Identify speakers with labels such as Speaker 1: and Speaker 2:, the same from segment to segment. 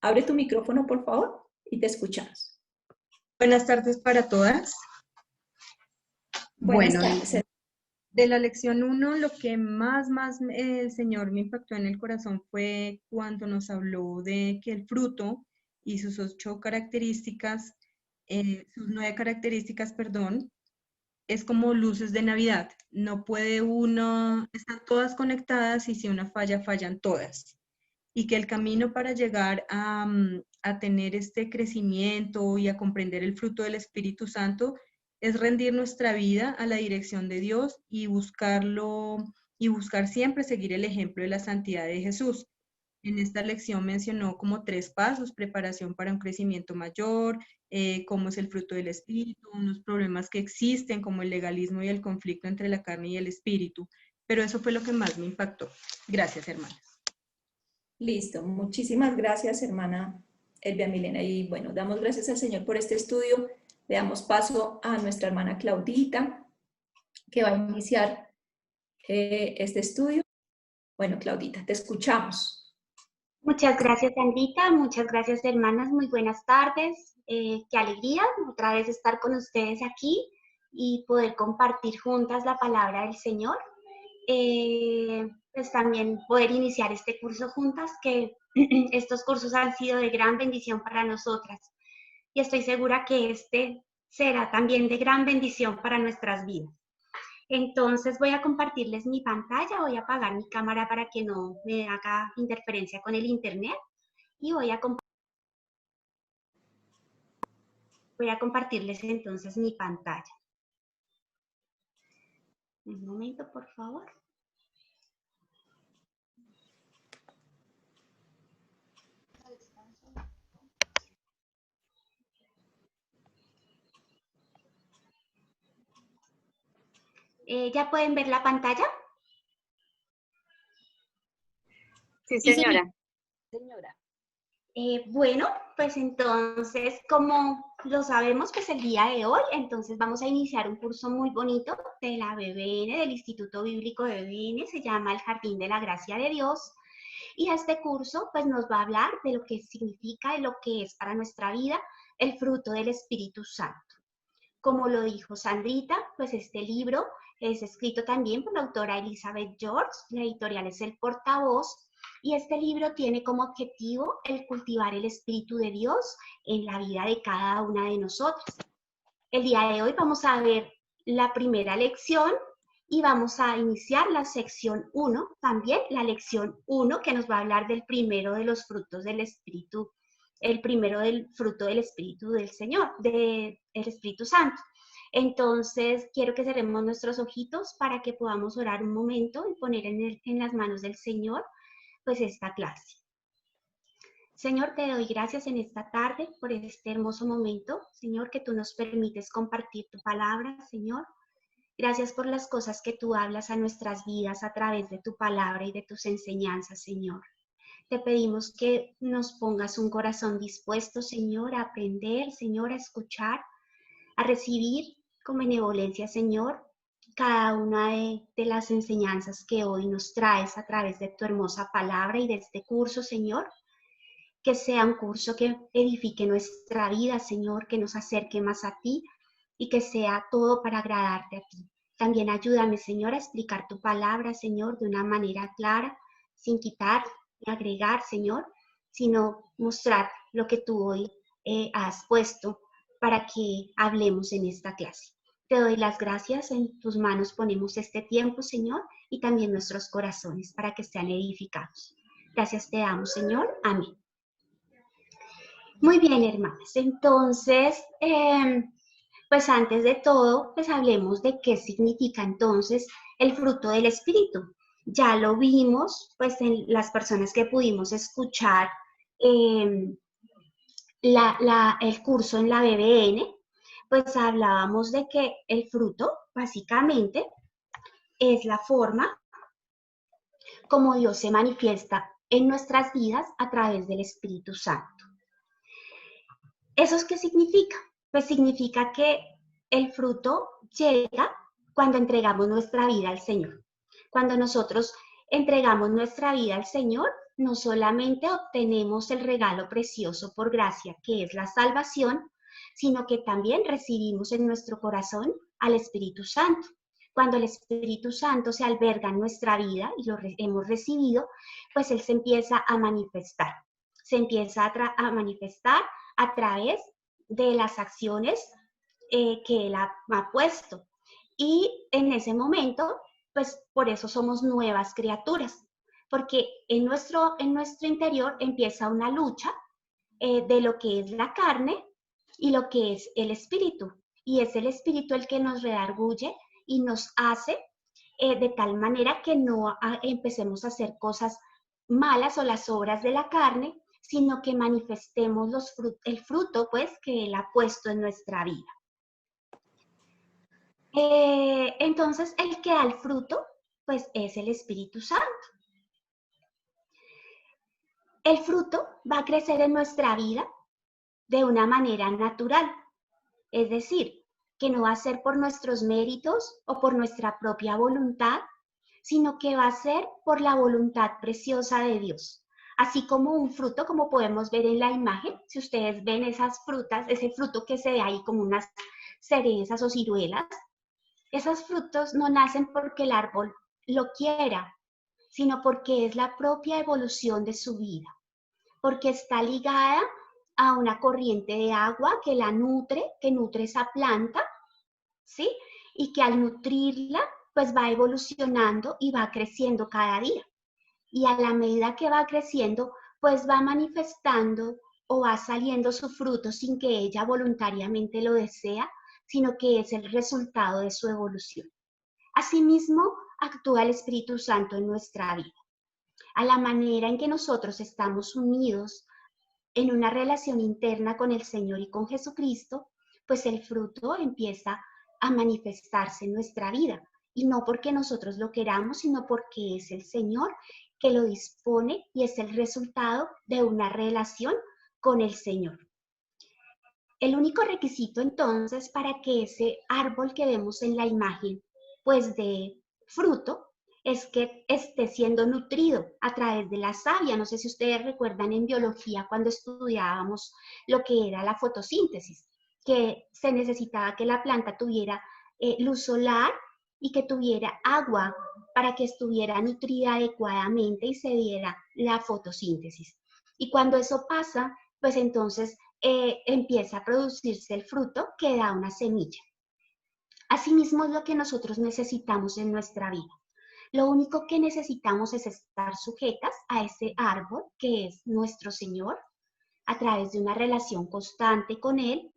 Speaker 1: Abre tu micrófono, por favor, y te escuchamos.
Speaker 2: Buenas tardes para todas.
Speaker 1: Buenas
Speaker 2: Bueno,
Speaker 1: tardes.
Speaker 2: de la lección 1, lo que más el Señor me impactó en el corazón fue cuando nos habló de que el fruto y sus 8 características, sus 9 características, perdón, es como luces de Navidad. No puede uno, están todas conectadas y si una falla, fallan todas. Y que el camino para llegar a tener este crecimiento y a comprender el fruto del Espíritu Santo es rendir nuestra vida a la dirección de Dios y buscarlo y buscar siempre seguir el ejemplo de la santidad de Jesús. En esta lección mencionó como 3 pasos: preparación para un crecimiento mayor, cómo es el fruto del Espíritu, unos problemas que existen como el legalismo y el conflicto entre la carne y el Espíritu. Pero eso fue lo que más me impactó. Gracias, hermanas.
Speaker 1: Listo, muchísimas gracias, hermana Elvia Milena. Y bueno, damos gracias al Señor por este estudio. Le damos paso a nuestra hermana Claudita, que va a iniciar este estudio. Bueno, Claudita, te escuchamos.
Speaker 3: Muchas gracias, Sandrita. Muchas gracias, hermanas. Muy buenas tardes. Qué alegría otra vez estar con ustedes aquí y poder compartir juntas la palabra del Señor. Pues también poder iniciar este curso juntas, que estos cursos han sido de gran bendición para nosotras. Y estoy segura que este será también de gran bendición para nuestras vidas. Entonces voy a compartirles mi pantalla, voy a apagar mi cámara para que no me haga interferencia con el internet y voy a compartirles entonces mi pantalla. Un momento, por favor. ¿Ya pueden ver la pantalla?
Speaker 4: Sí, señora.
Speaker 3: Bueno, pues entonces, como lo sabemos, pues el día de hoy, entonces vamos a iniciar un curso muy bonito de la BBN, del Instituto Bíblico de BBN, se llama El Jardín de la Gracia de Dios. Y este curso pues nos va a hablar de lo que significa, de lo que es para nuestra vida el fruto del Espíritu Santo. Como lo dijo Sandrita, pues este libro es escrito también por la autora Elizabeth George, la editorial es El Portavoz, y este libro tiene como objetivo el cultivar el Espíritu de Dios en la vida de cada una de nosotras. El día de hoy vamos a ver la primera lección y vamos a iniciar la sección 1, también la lección 1, que nos va a hablar del primero de los frutos del Espíritu, el primero del fruto del Espíritu del Señor, del Espíritu Santo. Entonces, quiero que cerremos nuestros ojitos para que podamos orar un momento y poner en las manos del Señor, pues, esta clase. Señor, te doy gracias en esta tarde por este hermoso momento, Señor, que tú nos permites compartir tu palabra, Señor. Gracias por las cosas que tú hablas a nuestras vidas a través de tu palabra y de tus enseñanzas, Señor. Te pedimos que nos pongas un corazón dispuesto, Señor, a aprender, Señor, a escuchar, a recibir con benevolencia, Señor, cada una de las enseñanzas que hoy nos traes a través de tu hermosa palabra y de este curso, Señor. Que sea un curso que edifique nuestra vida, Señor, que nos acerque más a ti y que sea todo para agradarte a ti. También ayúdame, Señor, a explicar tu palabra, Señor, de una manera clara, sin quitar ni agregar, Señor, sino mostrar lo que tú hoy has puesto para que hablemos en esta clase. Te doy las gracias, en tus manos ponemos este tiempo, Señor, y también nuestros corazones para que sean edificados. Gracias te damos, Señor. Amén. Muy bien, hermanas. Entonces, pues antes de todo, pues hablemos de qué significa entonces el fruto del Espíritu. Ya lo vimos, pues en las personas que pudimos escuchar el curso en la BBN, pues hablábamos de que el fruto, básicamente, es la forma como Dios se manifiesta en nuestras vidas a través del Espíritu Santo. ¿Eso qué significa? Pues significa que el fruto llega cuando entregamos nuestra vida al Señor. Cuando nosotros entregamos nuestra vida al Señor, no solamente obtenemos el regalo precioso por gracia, que es la salvación, sino que también recibimos en nuestro corazón al Espíritu Santo. Cuando el Espíritu Santo se alberga en nuestra vida y lo hemos recibido, pues Él se empieza a manifestar. Se empieza a manifestar a través de las acciones que Él ha puesto. Y en ese momento, pues por eso somos nuevas criaturas, porque en nuestro interior empieza una lucha de lo que es la carne y lo que es el espíritu. Y es el espíritu el que nos redarguye y nos hace de tal manera que no empecemos a hacer cosas malas o las obras de la carne, sino que manifestemos el fruto pues que Él ha puesto en nuestra vida. Entonces, el que da el fruto, pues es el Espíritu Santo. El fruto va a crecer en nuestra vida de una manera natural, es decir, que no va a ser por nuestros méritos o por nuestra propia voluntad, sino que va a ser por la voluntad preciosa de Dios. Así como un fruto, como podemos ver en la imagen, si ustedes ven esas frutas, ese fruto que se ve ahí como unas cerezas o ciruelas, esos frutos no nacen porque el árbol lo quiera, sino porque es la propia evolución de su vida, porque está ligada a una corriente de agua que la nutre, que nutre esa planta, ¿sí? Y que al nutrirla, pues va evolucionando y va creciendo cada día. Y a la medida que va creciendo, pues va manifestando o va saliendo su fruto sin que ella voluntariamente lo desea, sino que es el resultado de su evolución. Asimismo, actúa el Espíritu Santo en nuestra vida. A la manera en que nosotros estamos unidos en una relación interna con el Señor y con Jesucristo, pues el fruto empieza a manifestarse en nuestra vida. Y no porque nosotros lo queramos, sino porque es el Señor que lo dispone y es el resultado de una relación con el Señor. El único requisito entonces para que ese árbol que vemos en la imagen pues de fruto es que esté siendo nutrido a través de la savia. No sé si ustedes recuerdan en biología cuando estudiábamos lo que era la fotosíntesis, que se necesitaba que la planta tuviera luz solar y que tuviera agua para que estuviera nutrida adecuadamente y se diera la fotosíntesis. Y cuando eso pasa, pues entonces empieza a producirse el fruto que da una semilla. Asimismo es lo que nosotros necesitamos en nuestra vida. Lo único que necesitamos es estar sujetas a ese árbol que es nuestro Señor a través de una relación constante con Él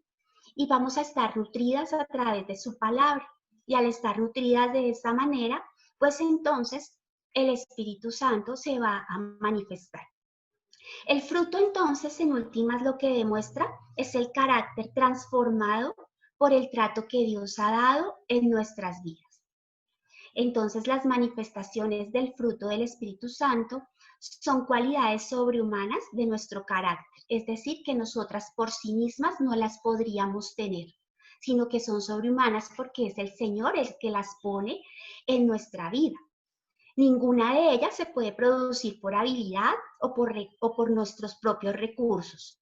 Speaker 3: y vamos a estar nutridas a través de su palabra. Y al estar nutridas de esa manera, pues entonces el Espíritu Santo se va a manifestar. El fruto entonces, en últimas, lo que demuestra es el carácter transformado por el trato que Dios ha dado en nuestras vidas. Entonces, las manifestaciones del fruto del Espíritu Santo son cualidades sobrehumanas de nuestro carácter, es decir, que nosotras por sí mismas no las podríamos tener, sino que son sobrehumanas porque es el Señor el que las pone en nuestra vida. Ninguna de ellas se puede producir por habilidad o por nuestros propios recursos.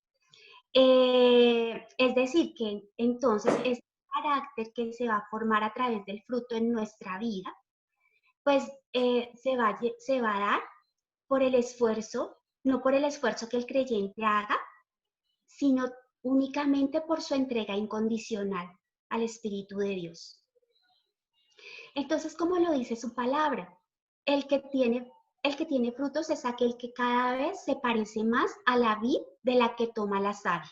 Speaker 3: Es decir, que entonces este carácter que se va a formar a través del fruto en nuestra vida, pues se va a dar por el esfuerzo, no por el esfuerzo que el creyente haga, sino únicamente por su entrega incondicional al Espíritu de Dios. Entonces, como lo dice su palabra, el que tiene frutos es aquel que cada vez se parece más a la vid de la que toma la savia.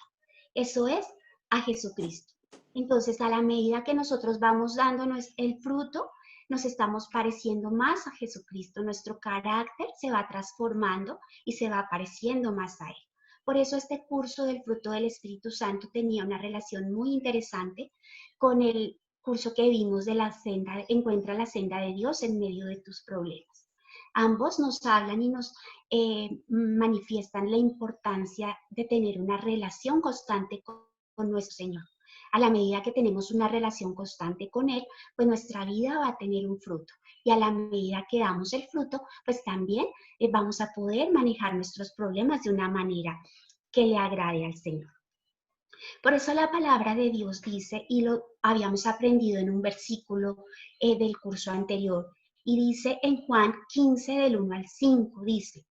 Speaker 3: Eso es a Jesucristo. Entonces, a la medida que nosotros vamos dándonos el fruto, nos estamos pareciendo más a Jesucristo. Nuestro carácter se va transformando y se va pareciendo más a Él. Por eso este curso del fruto del Espíritu Santo tenía una relación muy interesante con el curso que vimos de la senda, encuentra la senda de Dios en medio de tus problemas. Ambos nos hablan y nos manifiestan la importancia de tener una relación constante con nuestro Señor. A la medida que tenemos una relación constante con Él, pues nuestra vida va a tener un fruto. Y a la medida que damos el fruto, pues también vamos a poder manejar nuestros problemas de una manera que le agrade al Señor. Por eso la palabra de Dios dice, y lo habíamos aprendido en un versículo del curso anterior, y dice en Juan 15 del 1 al 5, dice,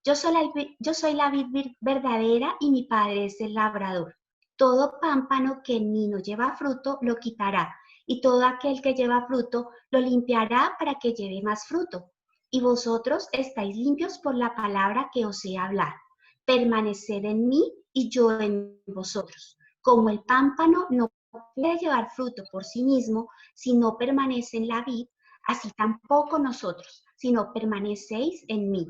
Speaker 3: yo soy la vid verdadera y mi Padre es el labrador. Todo pámpano que en mí no lleva fruto lo quitará, y todo aquel que lleva fruto lo limpiará para que lleve más fruto. Y vosotros estáis limpios por la palabra que os he hablado. Permaneced en mí y yo en vosotros. Como el pámpano no puede llevar fruto por sí mismo si no permanece en la vid, así tampoco nosotros, si no permanecéis en mí.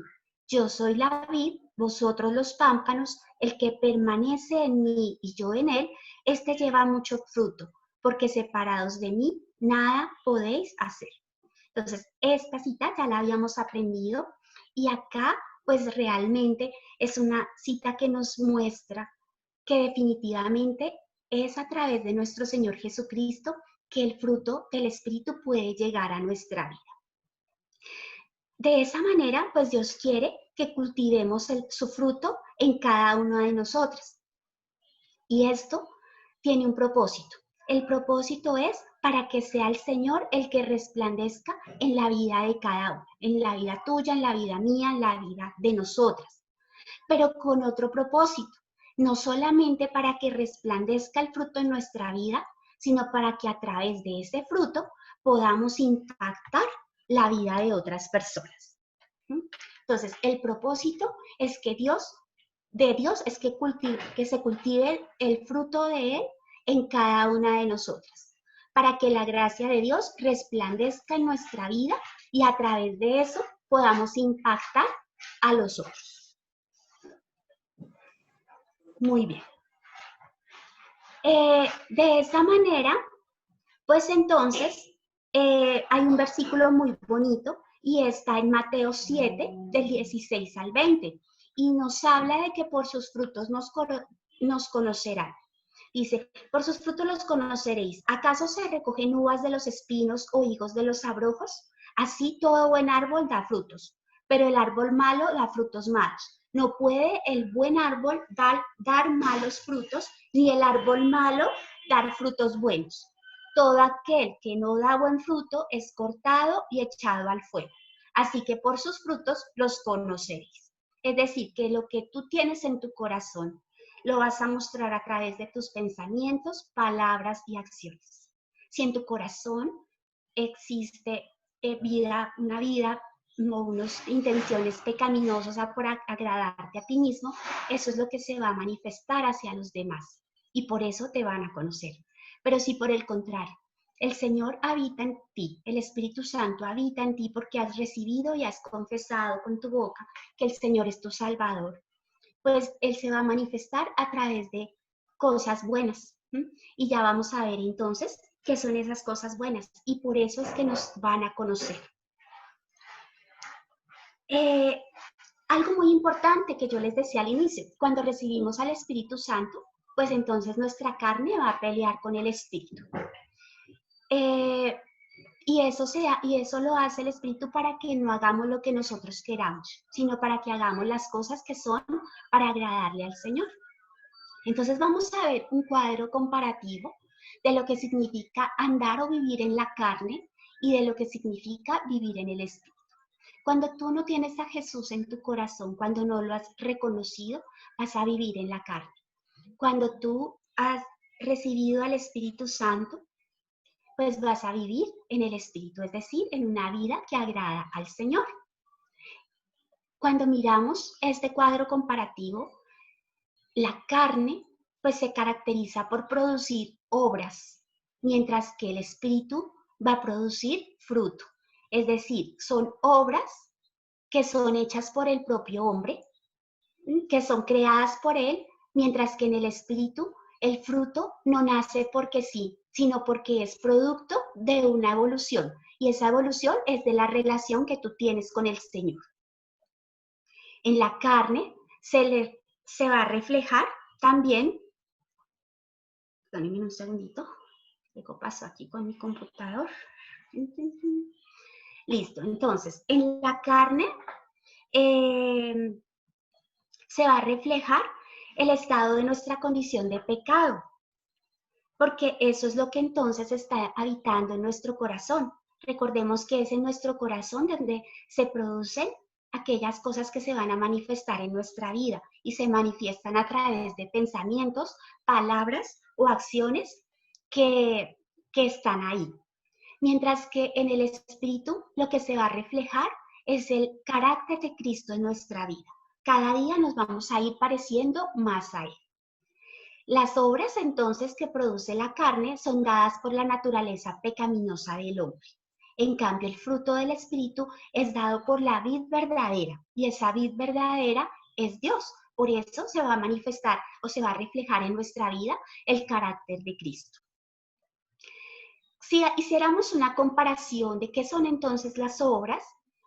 Speaker 3: Yo soy la vid, vosotros los pámpanos, el que permanece en mí y yo en él, este lleva mucho fruto, porque separados de mí, nada podéis hacer. Entonces, esta cita ya la habíamos aprendido y acá, pues realmente es una cita que nos muestra que definitivamente es a través de nuestro Señor Jesucristo que el fruto del Espíritu puede llegar a nuestra vida. De esa manera, pues Dios quiere que cultivemos su fruto en cada uno de nosotros. Y esto tiene un propósito. El propósito es para que sea el Señor el que resplandezca en la vida de cada uno, en la vida tuya, en la vida mía, en la vida de nosotras. Pero con otro propósito, no solamente para que resplandezca el fruto en nuestra vida, sino para que a través de ese fruto podamos impactar la vida de otras personas. Entonces, el propósito es que Dios es que se cultive el fruto de Él en cada una de nosotras, para que la gracia de Dios resplandezca en nuestra vida y a través de eso podamos impactar a los otros. Muy bien. De esa manera, pues entonces, hay un versículo muy bonito y está en Mateo 7, del 16 al 20, y nos habla de que por sus frutos nos conocerán. Dice, por sus frutos los conoceréis. ¿Acaso se recogen uvas de los espinos o higos de los abrojos? Así todo buen árbol da frutos, pero el árbol malo da frutos malos. No puede el buen árbol dar malos frutos, ni el árbol malo dar frutos buenos. Todo aquel que no da buen fruto es cortado y echado al fuego. Así que por sus frutos los conoceréis. Es decir, que lo que tú tienes en tu corazón lo vas a mostrar a través de tus pensamientos, palabras y acciones. Si en tu corazón existe una vida o unas intenciones pecaminosas por agradarte a ti mismo, eso es lo que se va a manifestar hacia los demás y por eso te van a conocer. Pero si por el contrario, el Señor habita en ti, el Espíritu Santo habita en ti porque has recibido y has confesado con tu boca que el Señor es tu Salvador, pues Él se va a manifestar a través de cosas buenas. Y ya vamos a ver entonces qué son esas cosas buenas y por eso es que nos van a conocer. Algo muy importante que yo les decía al inicio, cuando recibimos al Espíritu Santo, pues entonces nuestra carne va a pelear con el Espíritu. Y eso lo hace el Espíritu para que no hagamos lo que nosotros queramos, sino para que hagamos las cosas que son para agradarle al Señor. Entonces vamos a ver un cuadro comparativo de lo que significa andar o vivir en la carne y de lo que significa vivir en el Espíritu. Cuando tú no tienes a Jesús en tu corazón, cuando no lo has reconocido, vas a vivir en la carne. Cuando tú has recibido al Espíritu Santo, pues vas a vivir en el Espíritu, es decir, en una vida que agrada al Señor. Cuando miramos este cuadro comparativo, la carne pues se caracteriza por producir obras, mientras que el Espíritu va a producir fruto. Es decir, son obras que son hechas por el propio hombre, que son creadas por él, mientras que en el Espíritu el fruto no nace porque sí, sino porque es producto de una evolución. Y esa evolución es de la relación que tú tienes con el Señor. En la carne se va a reflejar también Perdónenme un segundito. Algo pasó aquí con mi computador. Listo. Entonces, en la carne se va a reflejar el estado de nuestra condición de pecado, porque eso es lo que entonces está habitando en nuestro corazón. Recordemos que es en nuestro corazón donde se producen aquellas cosas que se van a manifestar en nuestra vida y se manifiestan a través de pensamientos, palabras o acciones que están ahí. Mientras que en el espíritu lo que se va a reflejar es el carácter de Cristo en nuestra vida. Cada día nos vamos a ir pareciendo más a Él. Las obras entonces que produce la carne son dadas por la naturaleza pecaminosa del hombre. En cambio, el fruto del Espíritu es dado por la vid verdadera, y esa vid verdadera es Dios. Por eso se va a manifestar o se va a reflejar en nuestra vida el carácter de Cristo. Si hiciéramos una comparación de qué son entonces las obras,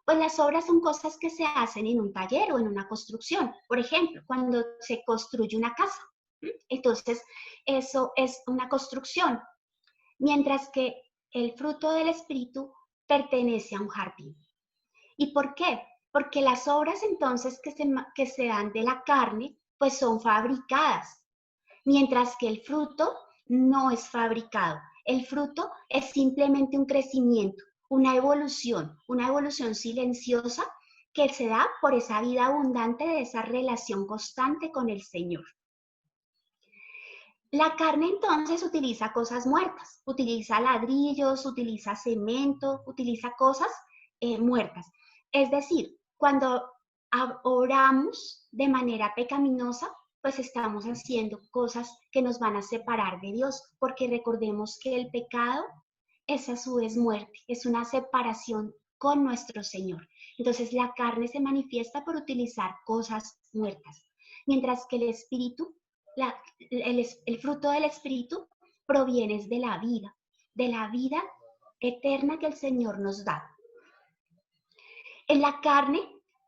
Speaker 3: pues las obras son cosas que se hacen en un taller o en una construcción. Por ejemplo, cuando se construye una casa. Entonces, eso es una construcción. Mientras que el fruto del Espíritu pertenece a un jardín. ¿Y por qué? Porque las obras entonces que se dan de la carne, pues son fabricadas. Mientras que el fruto no es fabricado. El fruto es simplemente un crecimiento, una evolución silenciosa que se da por esa vida abundante de esa relación constante con el Señor. La carne entonces utiliza cosas muertas, utiliza ladrillos, utiliza cemento, utiliza cosas muertas. Es decir, cuando oramos de manera pecaminosa, pues estamos haciendo cosas que nos van a separar de Dios, porque recordemos que el pecado es a su vez muerte, es una separación con nuestro Señor. Entonces la carne se manifiesta por utilizar cosas muertas, mientras que el espíritu, el fruto del espíritu proviene de la vida eterna que el Señor nos da. En la carne,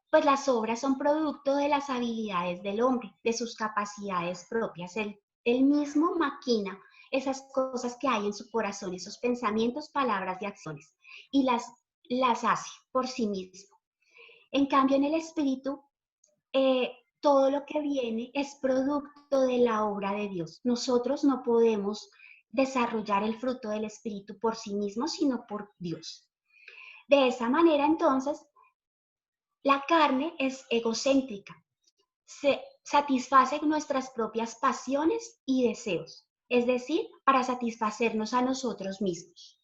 Speaker 3: pues las obras son producto de las habilidades del hombre, de sus capacidades propias. Él mismo maquina esas cosas que hay en su corazón, esos pensamientos, palabras y acciones, y las hace por sí mismo. En cambio, en el espíritu, todo lo que viene es producto de la obra de Dios. Nosotros no podemos desarrollar el fruto del espíritu por sí mismos, sino por Dios. De esa manera, entonces, la carne es egocéntrica, se satisface nuestras propias pasiones y deseos, es decir, para satisfacernos a nosotros mismos.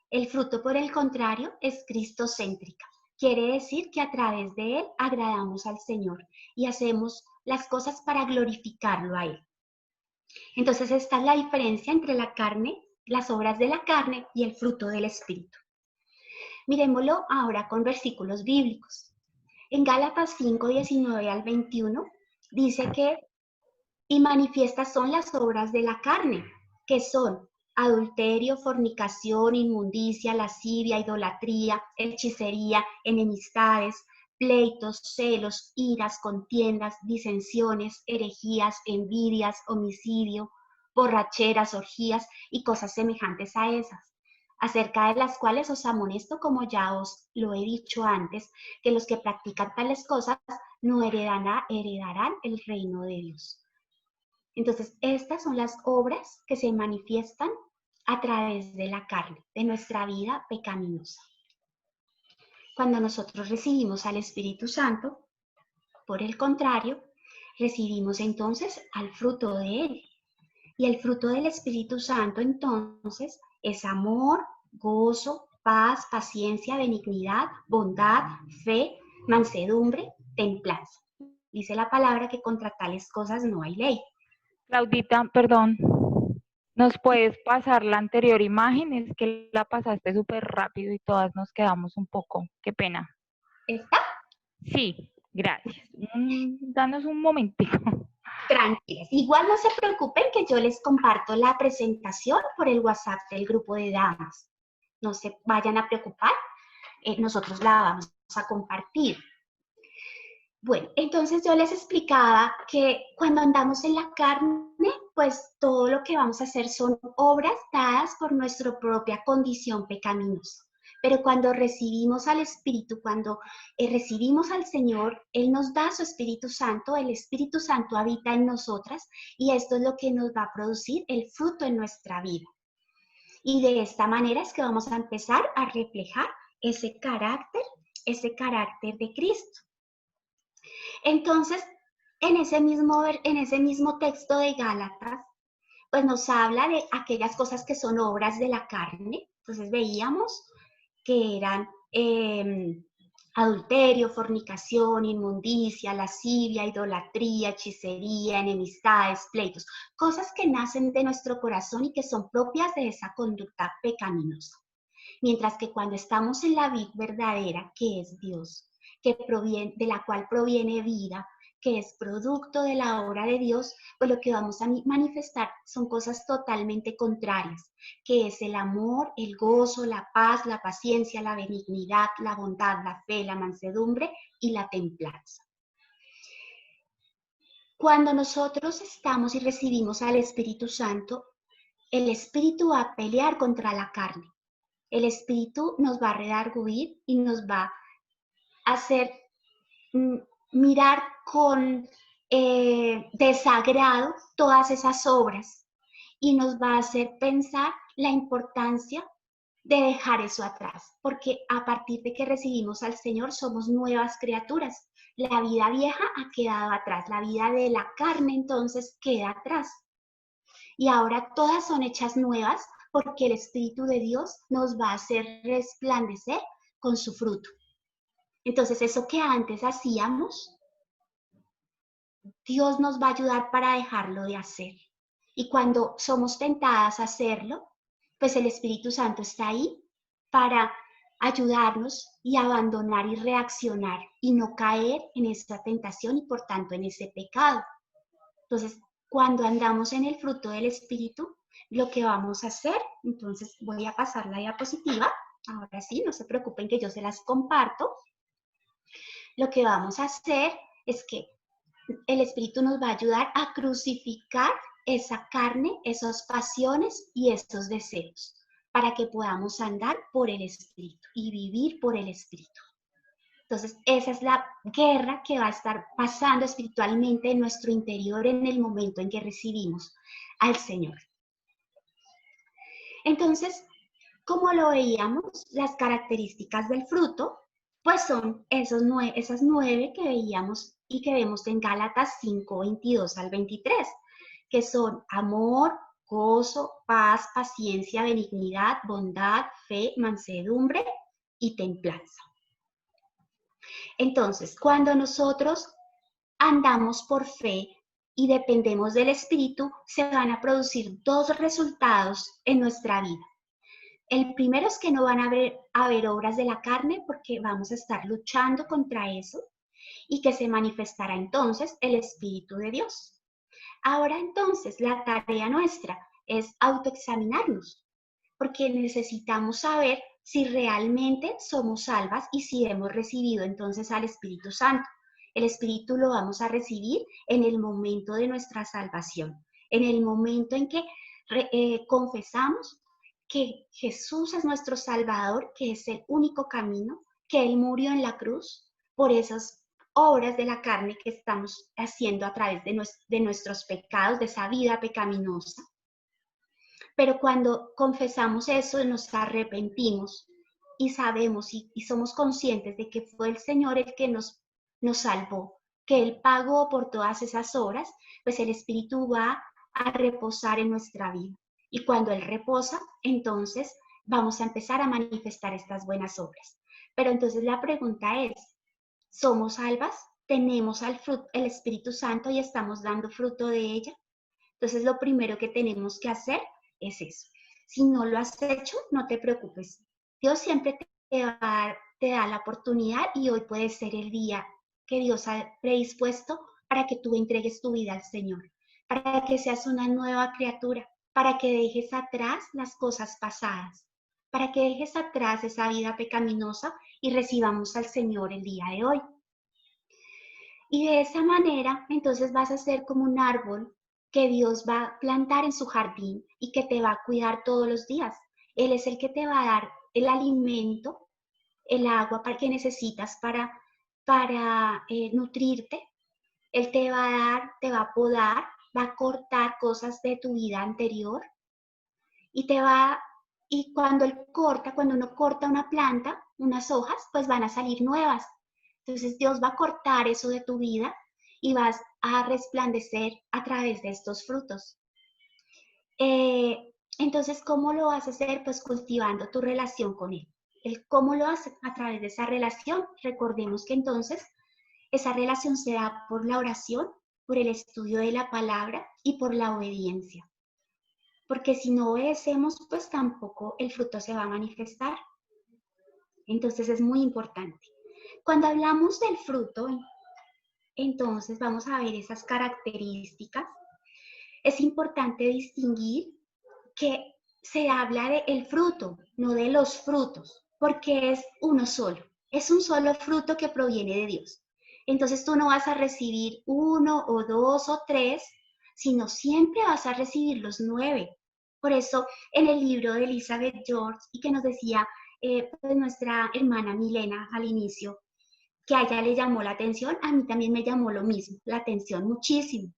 Speaker 3: El fruto, por el contrario, es cristocéntrica. Quiere decir que a través de él agradamos al Señor y hacemos las cosas para glorificarlo a él. Entonces, esta es la diferencia entre la carne, las obras de la carne y el fruto del Espíritu. Miremoslo ahora con versículos bíblicos. En Gálatas 5, 19 al 21, dice que, y manifiestas son las obras de la carne, que son adulterio, fornicación, inmundicia, lascivia, idolatría, hechicería, enemistades, pleitos, celos, iras, contiendas, disensiones, herejías, envidias, homicidio, borracheras, orgías y cosas semejantes a esas, acerca de las cuales os amonesto, como ya os lo he dicho antes, que los que practican tales cosas no heredarán el reino de Dios. Entonces, estas son las obras que se manifiestan a través de la carne, de nuestra vida pecaminosa. Cuando nosotros recibimos al Espíritu Santo, por el contrario, recibimos entonces al fruto de Él. Y el fruto del Espíritu Santo entonces es amor, gozo, paz, paciencia, benignidad, bondad, fe, mansedumbre, templanza. Dice la palabra que contra tales cosas no hay ley.
Speaker 4: Claudita, perdón, ¿nos puedes pasar la anterior imagen? Es que la pasaste súper rápido y todas nos quedamos un poco. Qué pena.
Speaker 3: ¿Está?
Speaker 4: Sí, gracias. Danos un momentico.
Speaker 3: Tranquilas. Igual no se preocupen que yo les comparto la presentación por el WhatsApp del grupo de damas. No se vayan a preocupar, nosotros la vamos a compartir. Bueno, entonces yo les explicaba que cuando andamos en la carne, pues todo lo que vamos a hacer son obras dadas por nuestra propia condición pecaminosa. Pero cuando recibimos al Espíritu, cuando recibimos al Señor, Él nos da su Espíritu Santo, el Espíritu Santo habita en nosotras y esto es lo que nos va a producir el fruto en nuestra vida. Y de esta manera es que vamos a empezar a reflejar ese carácter de Cristo. Entonces, en ese mismo texto de Gálatas, pues nos habla de aquellas cosas que son obras de la carne. Entonces veíamos que eran adulterio, fornicación, inmundicia, lascivia, idolatría, hechicería, enemistades, pleitos, cosas que nacen de nuestro corazón y que son propias de esa conducta pecaminosa. Mientras que cuando estamos en la vid verdadera, que es Dios, de la cual proviene vida, que es producto de la obra de Dios, pues lo que vamos a manifestar son cosas totalmente contrarias, que es el amor, el gozo, la paz, la paciencia, la benignidad, la bondad, la fe, la mansedumbre y la templanza. Cuando nosotros estamos y recibimos al Espíritu Santo, el Espíritu va a pelear contra la carne. El Espíritu nos va a redarguir y nos va a hacer mirar con desagrado todas esas obras y nos va a hacer pensar la importancia de dejar eso atrás, porque a partir de que recibimos al Señor somos nuevas criaturas. La vida vieja ha quedado atrás, la vida de la carne entonces queda atrás. Y ahora todas son hechas nuevas porque el Espíritu de Dios nos va a hacer resplandecer con su fruto. Entonces eso que antes hacíamos, Dios nos va a ayudar para dejarlo de hacer. Y cuando somos tentadas a hacerlo, pues el Espíritu Santo está ahí para ayudarnos y abandonar y reaccionar y no caer en esa tentación y por tanto en ese pecado. Entonces, cuando andamos en el fruto del Espíritu, lo que vamos a hacer, entonces voy a pasar la diapositiva, ahora sí, no se preocupen que yo se las comparto. Lo que vamos a hacer es que el Espíritu nos va a ayudar a crucificar esa carne, esas pasiones y esos deseos, para que podamos andar por el Espíritu y vivir por el Espíritu. Entonces, esa es la guerra que va a estar pasando espiritualmente en nuestro interior en el momento en que recibimos al Señor. Entonces, como lo veíamos, las características del fruto, pues son esas 9 que veíamos y que vemos en Gálatas 5, 22 al 23, que son amor, gozo, paz, paciencia, benignidad, bondad, fe, mansedumbre y templanza. Entonces, cuando nosotros andamos por fe y dependemos del Espíritu, se van a producir 2 resultados en nuestra vida. El primero es que no van a haber obras de la carne porque vamos a estar luchando contra eso y que se manifestará entonces el Espíritu de Dios. Ahora entonces la tarea nuestra es autoexaminarnos porque necesitamos saber si realmente somos salvas y si hemos recibido entonces al Espíritu Santo. El Espíritu lo vamos a recibir en el momento de nuestra salvación, en el momento en que confesamos que Jesús es nuestro Salvador, que es el único camino, que Él murió en la cruz por esas obras de la carne que estamos haciendo a través de nuestros pecados, de esa vida pecaminosa. Pero cuando confesamos eso, nos arrepentimos y sabemos y somos conscientes de que fue el Señor el que nos salvó, que Él pagó por todas esas obras, pues el Espíritu va a reposar en nuestra vida. Y cuando Él reposa, entonces vamos a empezar a manifestar estas buenas obras. Pero entonces la pregunta es, ¿somos salvas? ¿Tenemos el Espíritu Santo y estamos dando fruto de ella? Entonces lo primero que tenemos que hacer es eso. Si no lo has hecho, no te preocupes. Dios siempre te da la oportunidad y hoy puede ser el día que Dios ha predispuesto para que tú entregues tu vida al Señor, para que seas una nueva criatura, para que dejes atrás las cosas pasadas, para que dejes atrás esa vida pecaminosa y recibamos al Señor el día de hoy. Y de esa manera, entonces vas a ser como un árbol que Dios va a plantar en su jardín y que te va a cuidar todos los días. Él es el que te va a dar el alimento, el agua que necesitas para nutrirte. Él te va a dar, te va a podar, va a cortar cosas de tu vida anterior y cuando uno corta una planta, unas hojas, pues van a salir nuevas. Entonces Dios va a cortar eso de tu vida y vas a resplandecer a través de estos frutos. Entonces, ¿cómo lo vas a hacer? Pues cultivando tu relación con Él. ¿Cómo lo haces? A través de esa relación. Recordemos que entonces esa relación se da por la oración, por el estudio de la palabra y por la obediencia. Porque si no obedecemos, pues tampoco el fruto se va a manifestar. Entonces es muy importante. Cuando hablamos del fruto, entonces vamos a ver esas características. Es importante distinguir que se habla del fruto, no de los frutos, porque es uno solo. Es un solo fruto que proviene de Dios. Entonces tú no vas a recibir 1 o 2 o 3, sino siempre vas a recibir los 9. Por eso en el libro de Elizabeth George, y que nos decía pues nuestra hermana Milena al inicio, que a ella le llamó la atención, a mí también me llamó lo mismo, la atención muchísimo.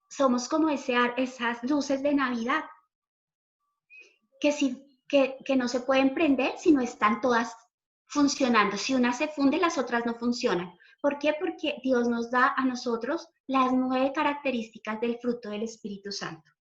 Speaker 3: Somos como esas luces de Navidad, que no se pueden prender si no están todas funcionando. Si una se funde, las otras no funcionan. ¿Por qué? Porque Dios nos da a nosotros las 9 características del fruto del Espíritu Santo.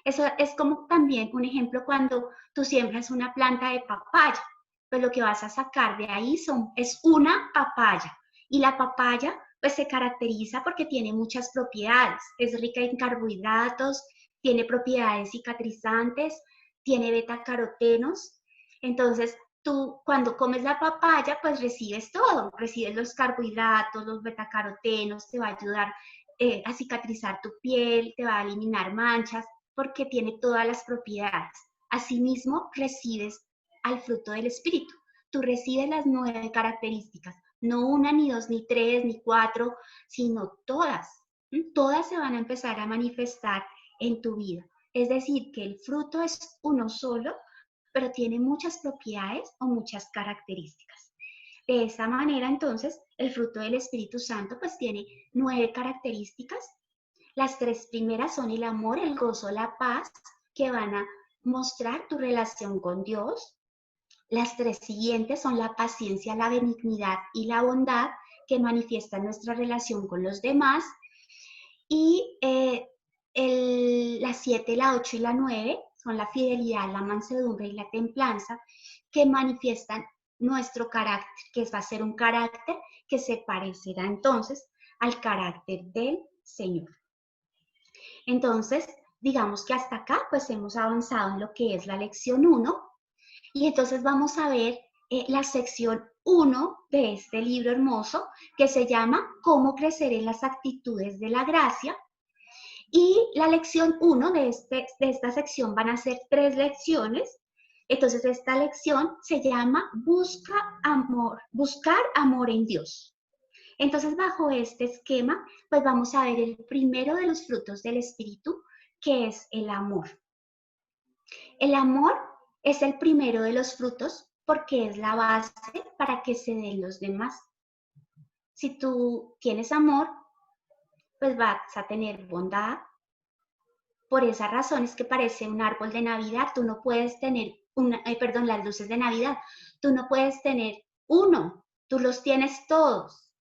Speaker 3: Eso es como también un ejemplo cuando tú siembras una planta de papaya, pues lo que vas a sacar de ahí es una papaya. Y la papaya pues se caracteriza porque tiene muchas propiedades. Es rica en carbohidratos, tiene propiedades cicatrizantes, tiene betacarotenos. Entonces, tú cuando comes la papaya, pues recibes todo. Recibes los carbohidratos, los betacarotenos, te va a ayudar a cicatrizar tu piel, te va a eliminar manchas, porque tiene todas las propiedades. Asimismo, recibes al fruto del Espíritu. Tú recibes las 9 características, no una, ni 2, ni 3, ni 4, sino todas. Todas se van a empezar a manifestar en tu vida. Es decir, que el fruto es uno solo, pero tiene muchas propiedades o muchas características. De esa manera, entonces, el fruto del Espíritu Santo pues tiene 9 características. Las 3 primeras son el amor, el gozo, la paz, que van a mostrar tu relación con Dios. Las 3 siguientes son la paciencia, la benignidad y la bondad, que manifiestan nuestra relación con los demás. Y las 7, la 8 y la 9 son la fidelidad, la mansedumbre y la templanza, que manifiestan nuestro carácter, que va a ser un carácter que se parecerá entonces al carácter del Señor. Entonces, digamos que hasta acá pues hemos avanzado en lo que es la lección 1, y entonces vamos a ver la sección 1 de este libro hermoso, que se llama Cómo crecer en las actitudes de la gracia. Y la lección 1 de esta sección van a ser 3 lecciones. Entonces esta lección se llama buscar amor en Dios. Entonces bajo este esquema pues vamos a ver el primero de los frutos del Espíritu, que es el amor. El amor es el primero de los frutos porque es la base para que se den los demás. Si tú tienes amor, pues vas a tener bondad. Por esa razón es que parece un árbol de Navidad. Tú no puedes tener las luces de Navidad. Tú no puedes tener uno, tú los tienes todos.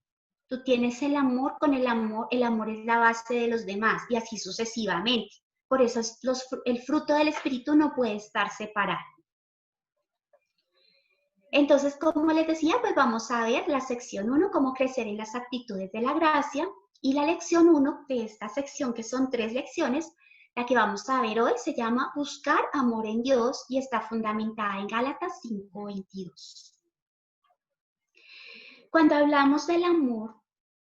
Speaker 3: Tú tienes el amor con el amor es la base de los demás y así sucesivamente. Por eso el fruto del Espíritu no puede estar separado. Entonces, como les decía, pues vamos a ver la sección 1, cómo crecer en las actitudes de la gracia, y la lección 1 de esta sección, que son 3 lecciones, la que vamos a ver hoy se llama Buscar amor en Dios y está fundamentada en Gálatas 5:22. Cuando hablamos del amor,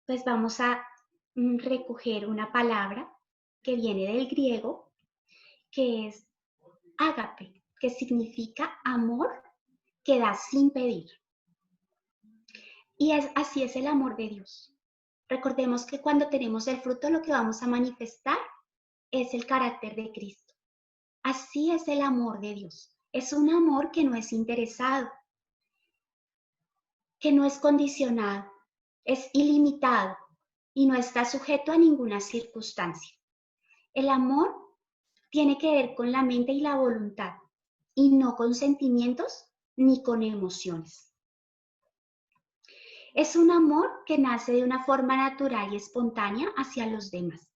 Speaker 3: pues vamos a recoger una palabra que viene del griego, que es ágape, que significa amor que da sin pedir. Y así es el amor de Dios. Recordemos que cuando tenemos el fruto, lo que vamos a manifestar es el carácter de Cristo. Así es el amor de Dios. Es un amor que no es interesado, que no es condicionado, es ilimitado y no está sujeto a ninguna circunstancia. El amor tiene que ver con la mente y la voluntad, y no con sentimientos ni con emociones. Es un amor que nace de una forma natural y espontánea hacia los demás.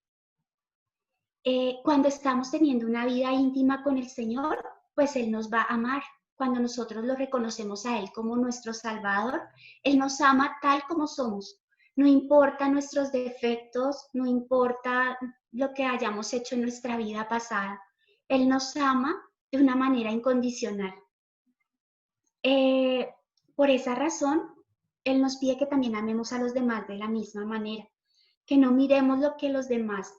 Speaker 3: Cuando estamos teniendo una vida íntima con el Señor, pues Él nos va a amar. Cuando nosotros lo reconocemos a Él como nuestro Salvador, Él nos ama tal como somos. No importa nuestros defectos, no importa lo que hayamos hecho en nuestra vida pasada. Él nos ama de una manera incondicional. Por esa razón, Él nos pide que también amemos a los demás de la misma manera, que no miremos lo que los demás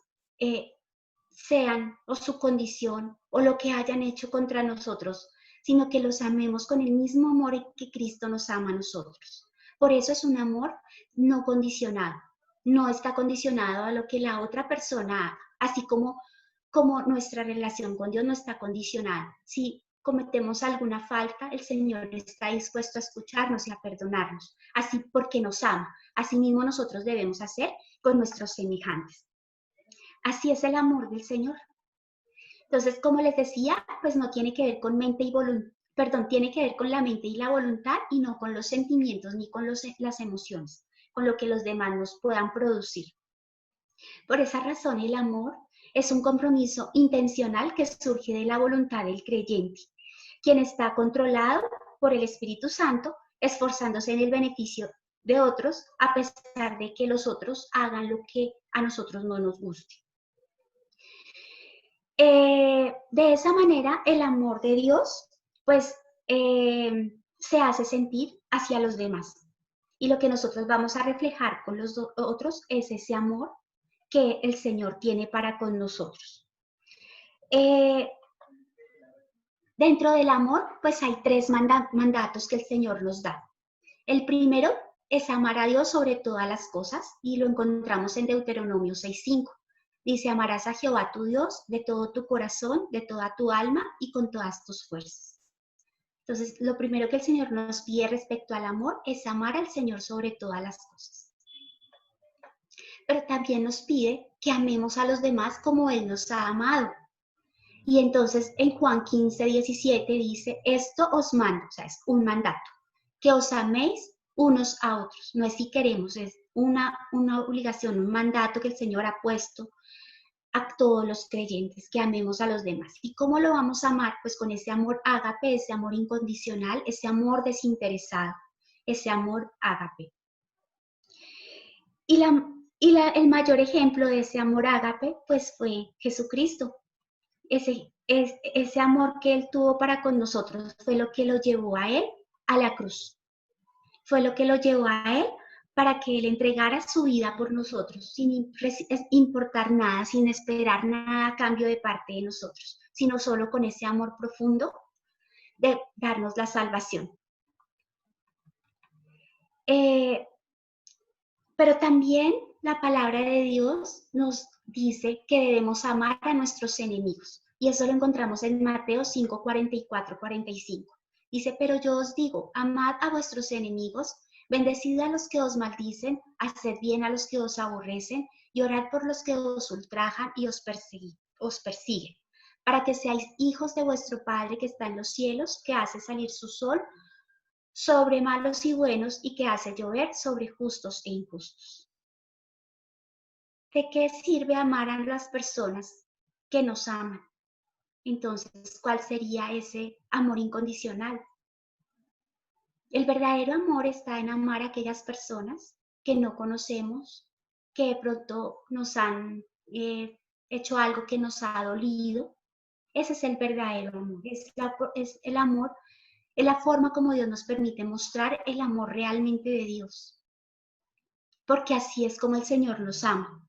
Speaker 3: sean o su condición o lo que hayan hecho contra nosotros, sino que los amemos con el mismo amor que Cristo nos ama a nosotros. Por eso es un amor no condicionado, no está condicionado a lo que la otra persona haga, así como nuestra relación con Dios no está condicionada. Si cometemos alguna falta, el Señor está dispuesto a escucharnos y a perdonarnos, así porque nos ama. Así mismo nosotros debemos hacer con nuestros semejantes. Así es el amor del Señor. Entonces, como les decía, pues no tiene que ver con mente y voluntad, tiene que ver con la mente y la voluntad y no con los sentimientos ni con las emociones, con lo que los demás nos puedan producir. Por esa razón, el amor es un compromiso intencional que surge de la voluntad del creyente, quien está controlado por el Espíritu Santo, esforzándose en el beneficio de otros, a pesar de que los otros hagan lo que a nosotros no nos guste. De esa manera, el amor de Dios, pues, se hace sentir hacia los demás. Y lo que nosotros vamos a reflejar con los otros es ese amor que el Señor tiene para con nosotros. Dentro del amor, pues hay 3 mandatos que el Señor nos da. El primero es amar a Dios sobre todas las cosas, y lo encontramos en Deuteronomio 6:5. Dice, amarás a Jehová tu Dios de todo tu corazón, de toda tu alma y con todas tus fuerzas. Entonces, lo primero que el Señor nos pide respecto al amor es amar al Señor sobre todas las cosas. Pero también nos pide que amemos a los demás como Él nos ha amado. Y entonces en Juan 15:17 dice, esto os mando, o sea, es un mandato, que os améis unos a otros. No es si queremos, es una obligación, un mandato que el Señor ha puesto a todos los creyentes, que amemos a los demás. ¿Y cómo lo vamos a amar? Pues con ese amor ágape, ese amor incondicional, ese amor desinteresado, ese amor ágape. El mayor ejemplo de ese amor ágape, pues fue Jesucristo. Ese amor que Él tuvo para con nosotros fue lo que lo llevó a Él a la cruz. Fue lo que lo llevó a Él para que Él entregara su vida por nosotros, sin importar nada, sin esperar nada a cambio de parte de nosotros, sino solo con ese amor profundo de darnos la salvación. Pero también la palabra de Dios nos dice que debemos amar a nuestros enemigos. Y eso lo encontramos en Mateo 5:44-45. Dice, pero yo os digo, amad a vuestros enemigos, bendecid a los que os maldicen, haced bien a los que os aborrecen, y orad por los que os ultrajan y os persiguen, para que seáis hijos de vuestro Padre que está en los cielos, que hace salir su sol sobre malos y buenos, y que hace llover sobre justos e injustos. ¿De qué sirve amar a las personas que nos aman? Entonces, ¿cuál sería ese amor incondicional? El verdadero amor está en amar a aquellas personas que no conocemos, que de pronto nos han hecho algo que nos ha dolido. Ese es el verdadero amor. Es el amor, es la forma como Dios nos permite mostrar el amor realmente de Dios. Porque así es como el Señor nos ama.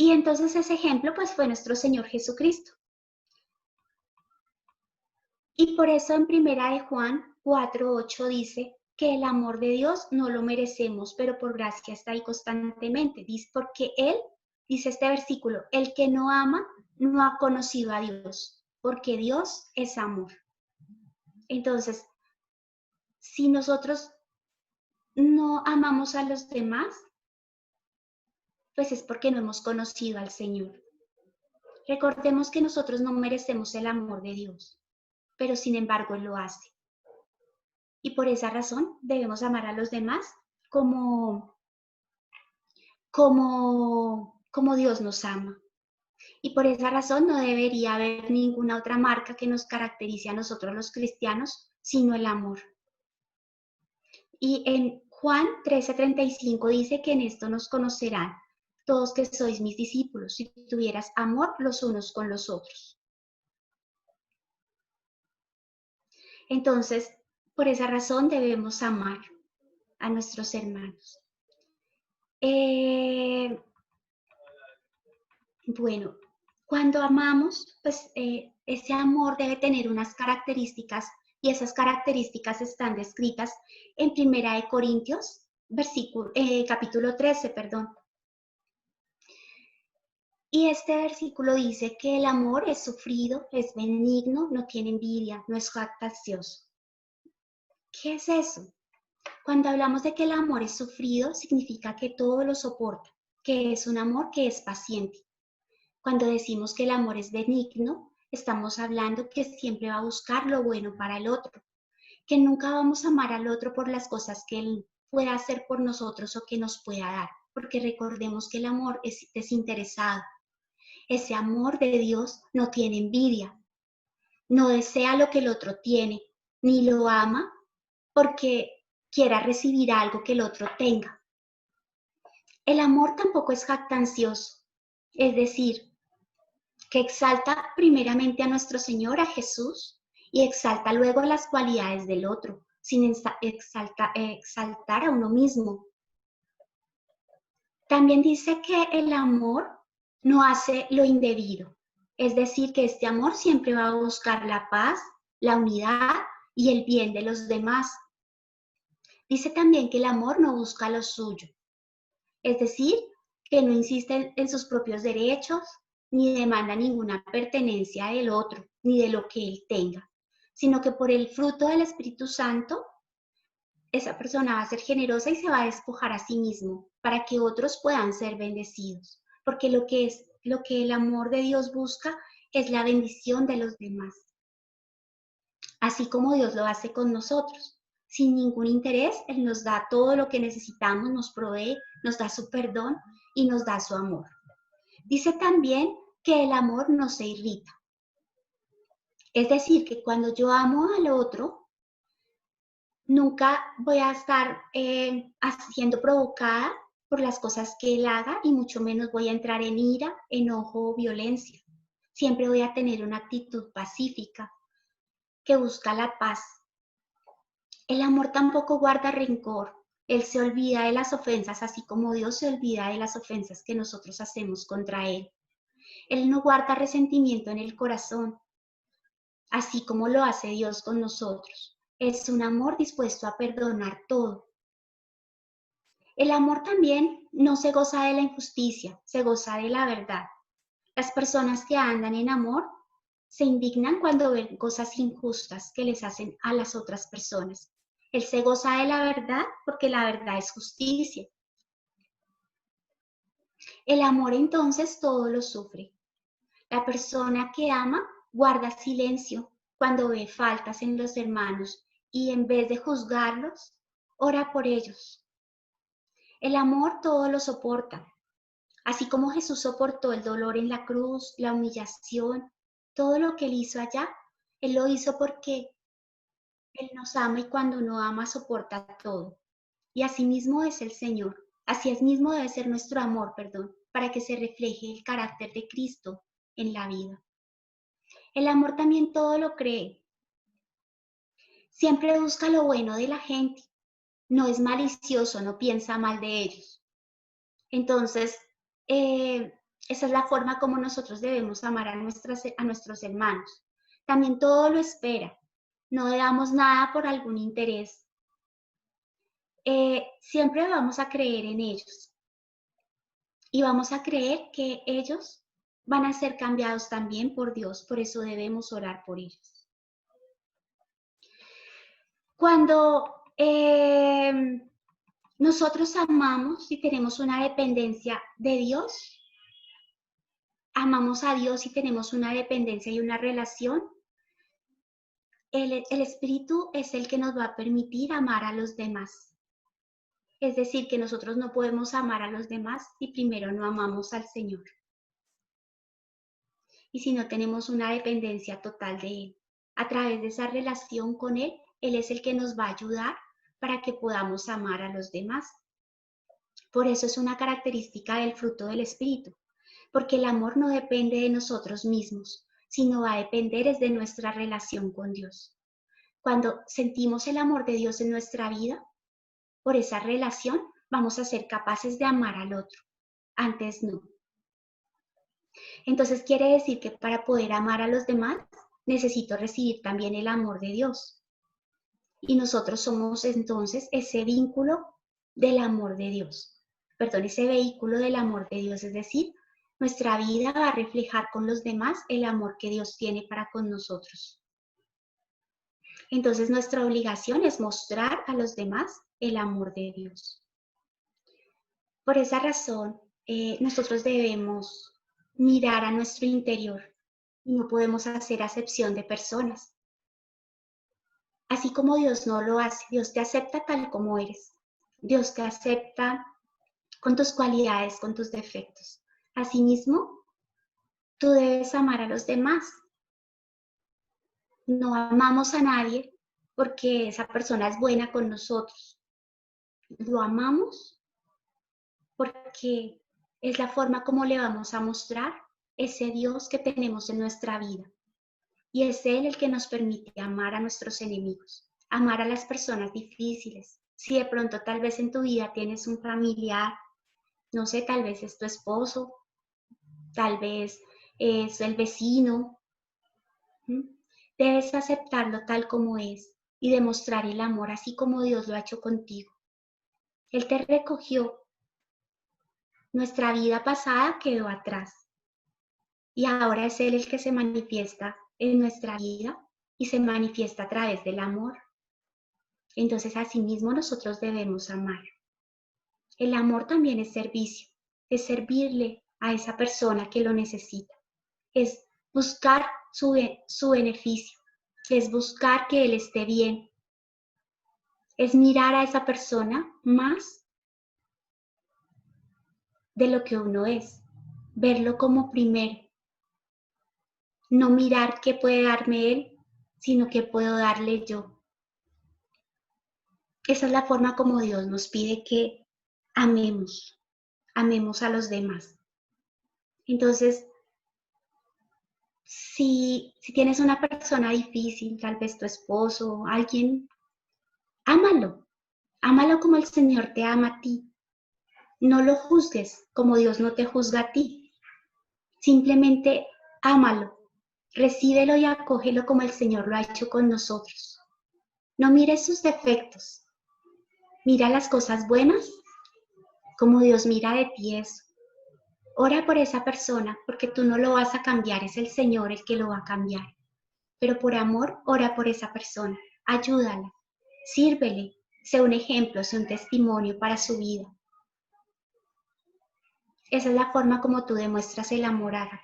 Speaker 3: Y entonces ese ejemplo pues fue nuestro Señor Jesucristo. Y por eso en 1 de Juan 4:8 dice que el amor de Dios no lo merecemos, pero por gracia está ahí constantemente. Dice, porque Él, dice este versículo, el que no ama no ha conocido a Dios, porque Dios es amor. Entonces, si nosotros no amamos a los demás, pues es porque no hemos conocido al Señor. Recordemos que nosotros no merecemos el amor de Dios, pero sin embargo Él lo hace. Y por esa razón debemos amar a los demás como Dios nos ama. Y por esa razón no debería haber ninguna otra marca que nos caracterice a nosotros los cristianos, sino el amor. Y en Juan 13:35 dice que en esto nos conocerán todos que sois mis discípulos, si tuvieras amor los unos con los otros. Entonces, por esa razón debemos amar a nuestros hermanos. Bueno, cuando amamos, pues ese amor debe tener unas características y esas características están descritas en 1 Corintios, capítulo 13, perdón. Y este versículo dice que el amor es sufrido, es benigno, no tiene envidia, no es jactancioso. ¿Qué es eso? Cuando hablamos de que el amor es sufrido, significa que todo lo soporta, que es un amor que es paciente. Cuando decimos que el amor es benigno, estamos hablando que siempre va a buscar lo bueno para el otro, que nunca vamos a amar al otro por las cosas que él pueda hacer por nosotros o que nos pueda dar, porque recordemos que el amor es desinteresado. Ese amor de Dios no tiene envidia, no desea lo que el otro tiene, ni lo ama porque quiera recibir algo que el otro tenga. El amor tampoco es jactancioso, es decir, que exalta primeramente a nuestro Señor, a Jesús, y exalta luego las cualidades del otro, sin exaltar a uno mismo. También dice que el amor no hace lo indebido, es decir, que este amor siempre va a buscar la paz, la unidad y el bien de los demás. Dice también que el amor no busca lo suyo, es decir, que no insiste en sus propios derechos, ni demanda ninguna pertenencia del otro, ni de lo que él tenga, sino que por el fruto del Espíritu Santo, esa persona va a ser generosa y se va a despojar a sí mismo para que otros puedan ser bendecidos, porque lo que el amor de Dios busca es la bendición de los demás, así como Dios lo hace con nosotros. Sin ningún interés, Él nos da todo lo que necesitamos, nos provee, nos da su perdón y nos da su amor. Dice también que el amor no se irrita. Es decir, que cuando yo amo al otro, nunca voy a estar siendo provocada por las cosas que él haga y mucho menos voy a entrar en ira, enojo o violencia. Siempre voy a tener una actitud pacífica que busca la paz. El amor tampoco guarda rencor. Él se olvida de las ofensas, así como Dios se olvida de las ofensas que nosotros hacemos contra Él. Él no guarda resentimiento en el corazón, así como lo hace Dios con nosotros. Es un amor dispuesto a perdonar todo. El amor también no se goza de la injusticia, se goza de la verdad. Las personas que andan en amor se indignan cuando ven cosas injustas que les hacen a las otras personas. Él se goza de la verdad porque la verdad es justicia. El amor entonces todo lo sufre. La persona que ama guarda silencio cuando ve faltas en los hermanos y en vez de juzgarlos, ora por ellos. El amor todo lo soporta. Así como Jesús soportó el dolor en la cruz, la humillación, todo lo que Él hizo allá, Él lo hizo porque Él nos ama y cuando no ama soporta todo. Y así mismo es el Señor. Así es mismo debe ser nuestro amor, para que se refleje el carácter de Cristo en la vida. El amor también todo lo cree. Siempre busca lo bueno de la gente. No es malicioso, no piensa mal de ellos. Entonces, esa es la forma como nosotros debemos amar a nuestros hermanos. También todo lo espera, no damos nada por algún interés. Siempre vamos a creer en ellos y vamos a creer que ellos van a ser cambiados también por Dios, por eso debemos orar por ellos. Cuando nosotros amamos y tenemos una dependencia de Dios, amamos a Dios y tenemos una dependencia y una relación, el Espíritu es el que nos va a permitir amar a los demás. Es decir, que nosotros no podemos amar a los demás si primero no amamos al Señor. Y si no tenemos una dependencia total de Él. A través de esa relación con Él, Él es el que nos va a ayudar para que podamos amar a los demás. Por eso es una característica del fruto del Espíritu, porque el amor no depende de nosotros mismos, sino va a depender es de nuestra relación con Dios. Cuando sentimos el amor de Dios en nuestra vida, por esa relación vamos a ser capaces de amar al otro. Antes no. Entonces quiere decir que para poder amar a los demás, necesito recibir también el amor de Dios. Y nosotros somos entonces ese vínculo del amor de Dios. Perdón, ese vehículo del amor de Dios. Es decir, nuestra vida va a reflejar con los demás el amor que Dios tiene para con nosotros. Entonces nuestra obligación es mostrar a los demás el amor de Dios. Por esa razón, nosotros debemos mirar a nuestro interior y no podemos hacer acepción de personas. Así como Dios no lo hace, Dios te acepta tal como eres. Dios te acepta con tus cualidades, con tus defectos. Asimismo, tú debes amar a los demás. No amamos a nadie porque esa persona es buena con nosotros. Lo amamos porque es la forma como le vamos a mostrar ese Dios que tenemos en nuestra vida. Y es Él el que nos permite amar a nuestros enemigos, amar a las personas difíciles. Si de pronto tal vez en tu vida tienes un familiar, no sé, tal vez es tu esposo, tal vez es el vecino, debes aceptarlo tal como es y demostrar el amor así como Dios lo ha hecho contigo. Él te recogió. Nuestra vida pasada quedó atrás y ahora es Él el que se manifiesta en nuestra vida y se manifiesta a través del amor. Entonces, asimismo, nosotros debemos amar. El amor también es servicio, es servirle a esa persona que lo necesita, es buscar su beneficio, es buscar que él esté bien, es mirar a esa persona más de lo que uno es, verlo como primero, no mirar qué puede darme él, sino qué puedo darle yo. Esa es la forma como Dios nos pide que amemos a los demás. Entonces, si tienes una persona difícil, tal vez tu esposo, alguien, ámalo como el Señor te ama a ti. No lo juzgues como Dios no te juzga a ti. Simplemente ámalo, recíbelo y acógelo como el Señor lo ha hecho con nosotros. No mires sus defectos, mira las cosas buenas como Dios mira de ti eso. Ora por esa persona porque tú no lo vas a cambiar, es el Señor el que lo va a cambiar. Pero por amor, ora por esa persona, ayúdala, sírvele, sé un ejemplo, sé un testimonio para su vida. Esa es la forma como tú demuestras el amor, Ágata.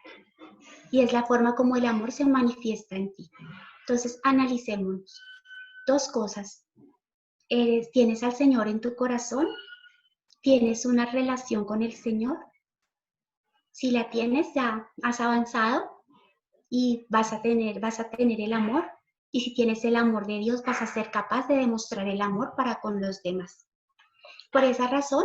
Speaker 3: Y es la forma como el amor se manifiesta en ti. Entonces, analicémonos. 2 cosas. ¿Tienes al Señor en tu corazón? ¿Tienes una relación con el Señor? Si la tienes, ya has avanzado y vas a tener el amor. Y si tienes el amor de Dios, vas a ser capaz de demostrar el amor para con los demás. Por esa razón,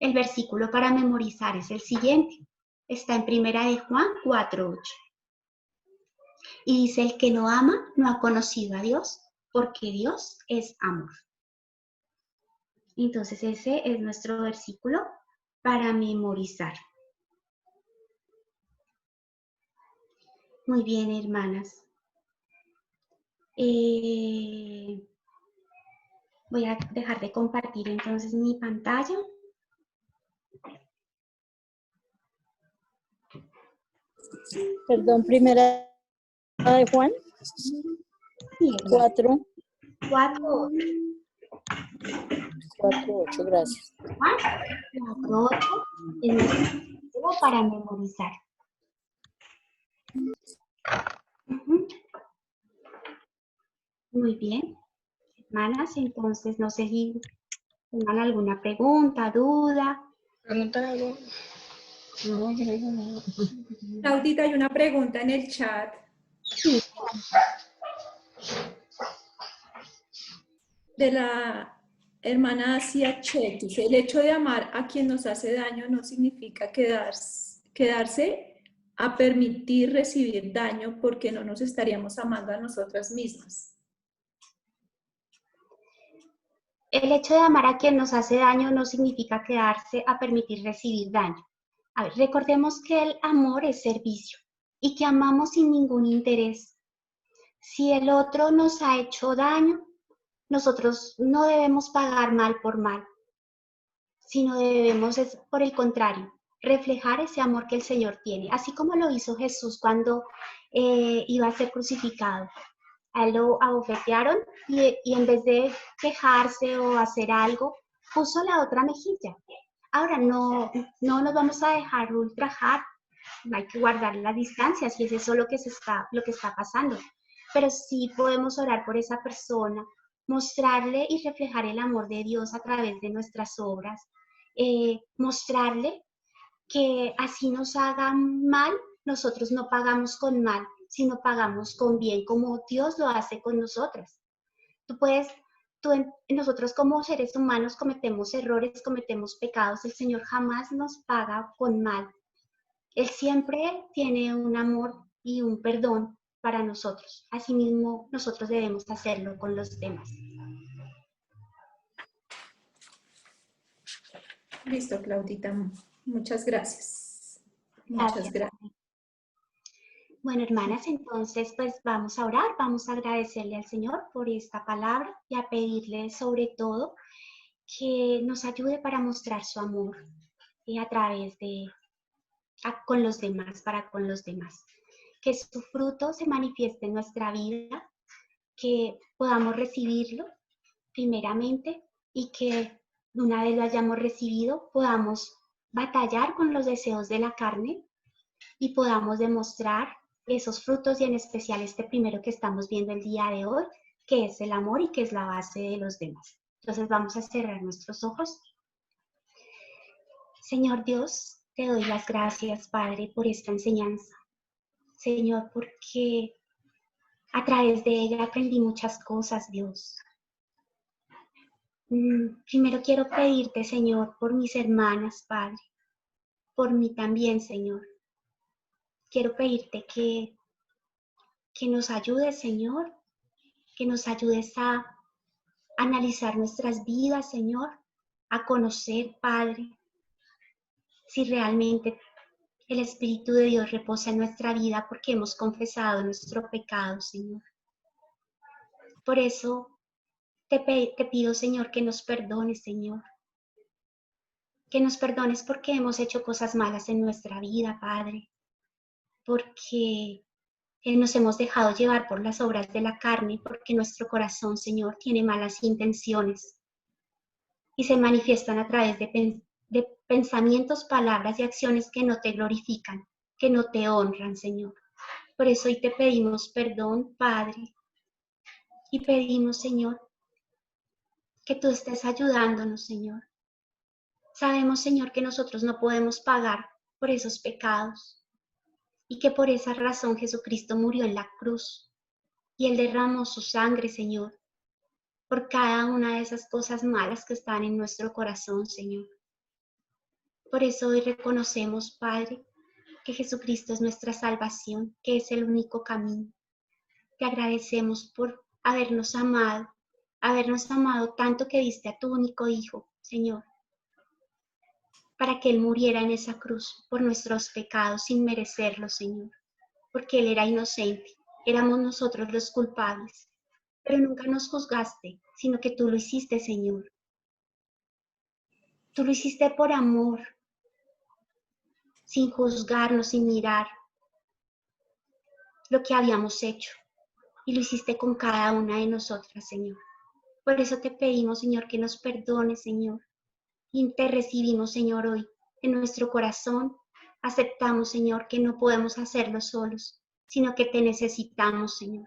Speaker 3: el versículo para memorizar es el siguiente. Está en 1 de Juan 4:8. Y dice, el que no ama no ha conocido a Dios, porque Dios es amor. Entonces ese es nuestro versículo para memorizar. Muy bien, hermanas. Voy a dejar de compartir entonces mi pantalla.
Speaker 5: Perdón, primera de Juan.
Speaker 3: Sí,
Speaker 5: 4,
Speaker 3: 4,
Speaker 5: 8, gracias.
Speaker 3: 4, 8 es nuestro para memorizar. Muy bien, hermanas, entonces no sé si tengan alguna pregunta, duda.
Speaker 6: ¿Preguntar algo? No, yo no digo nada.
Speaker 1: Claudita, hay una pregunta en el chat.
Speaker 3: Sí.
Speaker 1: De la hermana Asia Che, dice, el hecho de amar a quien nos hace daño no significa quedarse a permitir recibir daño porque no nos estaríamos amando a nosotras mismas.
Speaker 3: El hecho de amar a quien nos hace daño no significa quedarse a permitir recibir daño. A ver, recordemos que el amor es servicio y que amamos sin ningún interés. Si el otro nos ha hecho daño, nosotros no debemos pagar mal por mal, sino debemos, por el contrario, reflejar ese amor que el Señor tiene, así como lo hizo Jesús cuando iba a ser crucificado. A él lo abofetearon y en vez de quejarse o hacer algo, puso la otra mejilla. Ahora, no nos vamos a dejar ultrajar, hay que guardar las distancias si es eso lo que está pasando. Pero sí podemos orar por esa persona, mostrarle y reflejar el amor de Dios a través de nuestras obras, mostrarle que así nos hagan mal, nosotros no pagamos con mal, sino pagamos con bien, como Dios lo hace con nosotras. Nosotros como seres humanos cometemos errores, cometemos pecados, el Señor jamás nos paga con mal. Él siempre tiene un amor y un perdón para nosotros. Asimismo, nosotros debemos hacerlo con los demás.
Speaker 1: Listo, Claudita. Muchas gracias. Muchas gracias.
Speaker 3: Bueno, hermanas, entonces pues vamos a orar, vamos a agradecerle al Señor por esta palabra y a pedirle sobre todo que nos ayude para mostrar su amor a través con los demás, para con los demás. Que su fruto se manifieste en nuestra vida, que podamos recibirlo primeramente y que una vez lo hayamos recibido podamos batallar con los deseos de la carne y podamos demostrar esos frutos y en especial este primero que estamos viendo el día de hoy, que es el amor y que es la base de los demás. Entonces vamos a cerrar nuestros ojos. Señor Dios, te doy las gracias, Padre, por esta enseñanza. Señor, porque a través de ella aprendí muchas cosas, Dios. Primero quiero pedirte, Señor, por mis hermanas, Padre, por mí también, Señor. Quiero pedirte que nos ayudes, Señor, que nos ayudes a analizar nuestras vidas, Señor, a conocer, Padre, si realmente el Espíritu de Dios reposa en nuestra vida porque hemos confesado nuestro pecado, Señor. Por eso te pido, Señor, que nos perdones, Señor. Que nos perdones porque hemos hecho cosas malas en nuestra vida, Padre. Porque nos hemos dejado llevar por las obras de la carne, porque nuestro corazón, Señor, tiene malas intenciones y se manifiestan a través de pensamientos, palabras y acciones que no te glorifican, que no te honran, Señor. Por eso hoy te pedimos perdón, Padre, y pedimos, Señor, que tú estés ayudándonos, Señor. Sabemos, Señor, que nosotros no podemos pagar por esos pecados y que por esa razón Jesucristo murió en la cruz y Él derramó su sangre, Señor, por cada una de esas cosas malas que están en nuestro corazón, Señor. Por eso hoy reconocemos, Padre, que Jesucristo es nuestra salvación, que es el único camino. Te agradecemos por habernos amado tanto que diste a tu único Hijo, Señor, para que Él muriera en esa cruz por nuestros pecados sin merecerlo, Señor, porque Él era inocente, éramos nosotros los culpables, pero nunca nos juzgaste, sino que tú lo hiciste, Señor. Tú lo hiciste por amor, sin juzgarnos, sin mirar lo que habíamos hecho. Y lo hiciste con cada una de nosotras, Señor. Por eso te pedimos, Señor, que nos perdones, Señor. Y te recibimos, Señor, hoy en nuestro corazón. Aceptamos, Señor, que no podemos hacerlo solos, sino que te necesitamos, Señor.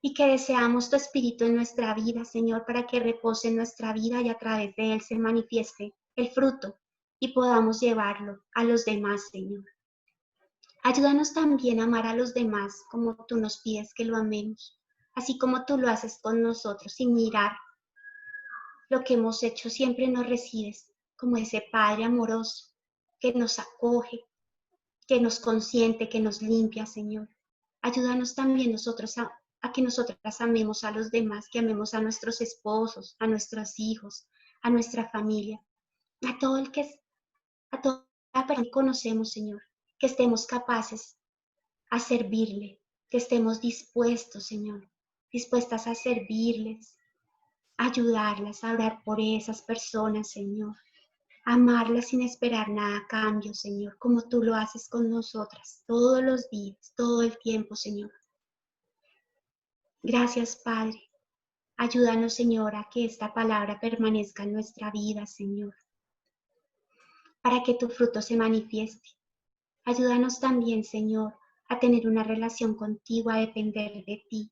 Speaker 3: Y que deseamos tu Espíritu en nuestra vida, Señor, para que repose en nuestra vida y a través de él se manifieste el fruto y podamos llevarlo a los demás, Señor. Ayúdanos también a amar a los demás como tú nos pides que lo amemos, así como tú lo haces con nosotros, sin mirar lo que hemos hecho. Siempre nos recibes como ese Padre amoroso que nos acoge, que nos consiente, que nos limpia, Señor. Ayúdanos también nosotros a que nosotras amemos a los demás, que amemos a nuestros esposos, a nuestros hijos, a nuestra familia, a toda la persona que conocemos, Señor, que estemos capaces a servirle, que estemos dispuestos, Señor, dispuestas a servirles, a ayudarlas, a orar por esas personas, Señor, a amarlas sin esperar nada a cambio, Señor, como tú lo haces con nosotras todos los días, todo el tiempo, Señor. Gracias, Padre. Ayúdanos, Señor, a que esta palabra permanezca en nuestra vida, Señor, para que tu fruto se manifieste. Ayúdanos también, Señor, a tener una relación contigo, a depender de ti,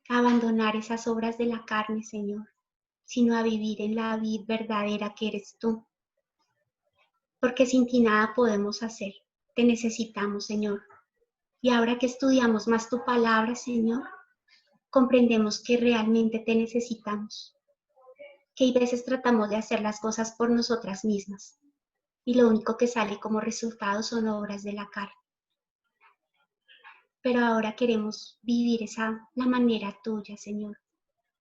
Speaker 3: a abandonar esas obras de la carne, Señor, sino a vivir en la vida verdadera que eres tú. Porque sin ti nada podemos hacer. Te necesitamos, Señor. Y ahora que estudiamos más tu palabra, Señor, comprendemos que realmente te necesitamos. Que a veces tratamos de hacer las cosas por nosotras mismas. Y lo único que sale como resultado son obras de la carne. Pero ahora queremos vivir la manera tuya, Señor,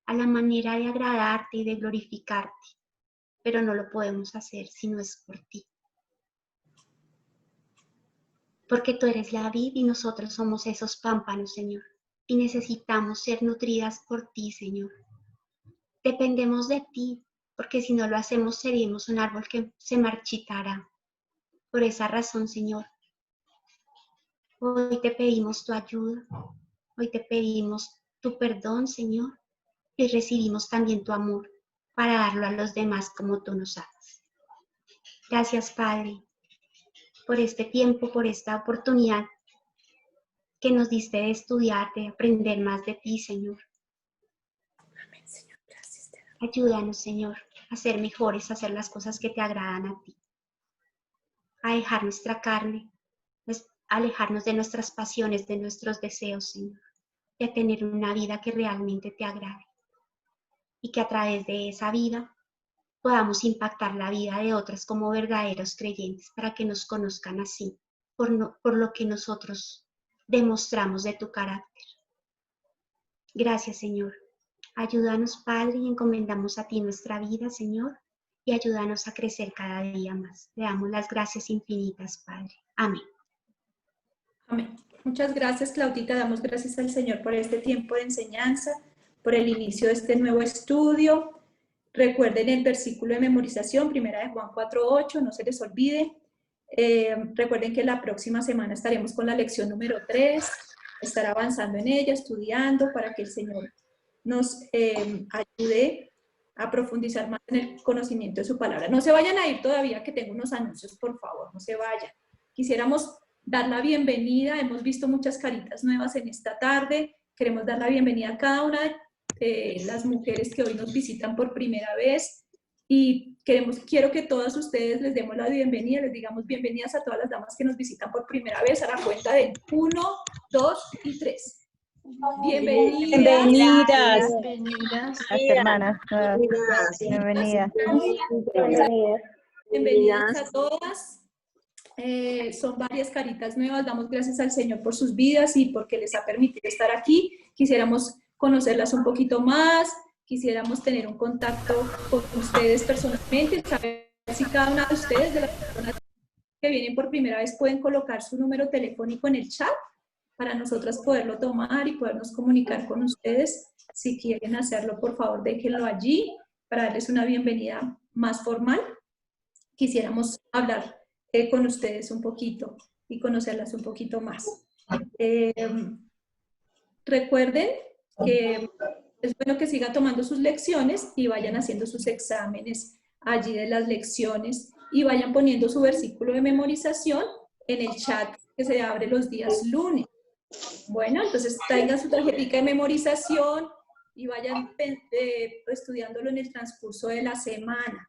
Speaker 3: a la manera de agradarte y de glorificarte, pero no lo podemos hacer si no es por ti. Porque tú eres la vid y nosotros somos esos pámpanos, Señor, y necesitamos ser nutridas por ti, Señor. Dependemos de ti, porque si no lo hacemos seríamos un árbol que se marchitará. Por esa razón, Señor, hoy te pedimos tu ayuda, hoy te pedimos tu perdón, Señor, y recibimos también tu amor para darlo a los demás como tú nos haces. Gracias, Padre, por este tiempo, por esta oportunidad que nos diste de estudiar, de aprender más de ti, Señor.
Speaker 1: Amén, Señor. Gracias.
Speaker 3: Ayúdanos, Señor, a ser mejores, a hacer las cosas que te agradan a ti, a dejar nuestra carne, a alejarnos de nuestras pasiones, de nuestros deseos, Señor, y a tener una vida que realmente te agrade. Y que a través de esa vida podamos impactar la vida de otras como verdaderos creyentes para que nos conozcan así, por lo que nosotros demostramos de tu carácter. Gracias, Señor. Ayúdanos, Padre, y encomendamos a ti nuestra vida, Señor, y ayúdanos a crecer cada día más. Le damos las gracias infinitas, Padre. Amén.
Speaker 1: Amén. Muchas gracias, Claudita. Damos gracias al Señor por este tiempo de enseñanza, por el inicio de este nuevo estudio. Recuerden el versículo de memorización, 1 de Juan 4:8, no se les olvide. Recuerden que la próxima semana estaremos con la lección número 3, estar avanzando en ella, estudiando para que el Señor nos ayude a profundizar más en el conocimiento de su palabra. No se vayan a ir todavía, que tengo unos anuncios, por favor, no se vayan. Quisiéramos dar la bienvenida, hemos visto muchas caritas nuevas en esta tarde, queremos dar la bienvenida a cada una de las mujeres que hoy nos visitan por primera vez y quiero que todas ustedes les demos la bienvenida, les digamos bienvenidas a todas las damas que nos visitan por primera vez a la cuenta de 1, 2 y 3. Bienvenidas.
Speaker 5: Bienvenidas.
Speaker 4: Bienvenidas. Las hermanas. Bienvenidas.
Speaker 1: Bienvenidas a todas. Son varias caritas nuevas. Damos gracias al Señor por sus vidas y porque les ha permitido estar aquí. Quisiéramos conocerlas un poquito más. Quisiéramos tener un contacto con ustedes personalmente. Saber si cada una de ustedes, de las personas que vienen por primera vez, pueden colocar su número telefónico en el chat para nosotras poderlo tomar y podernos comunicar con ustedes. Si quieren hacerlo, por favor, déjenlo allí para darles una bienvenida más formal. Quisiéramos hablar con ustedes un poquito y conocerlas un poquito más. Recuerden que es bueno que sigan tomando sus lecciones y vayan haciendo sus exámenes allí de las lecciones y vayan poniendo su versículo de memorización en el chat que se abre los días lunes. Bueno, entonces traigan su tarjetita de memorización y vayan estudiándolo en el transcurso de la semana.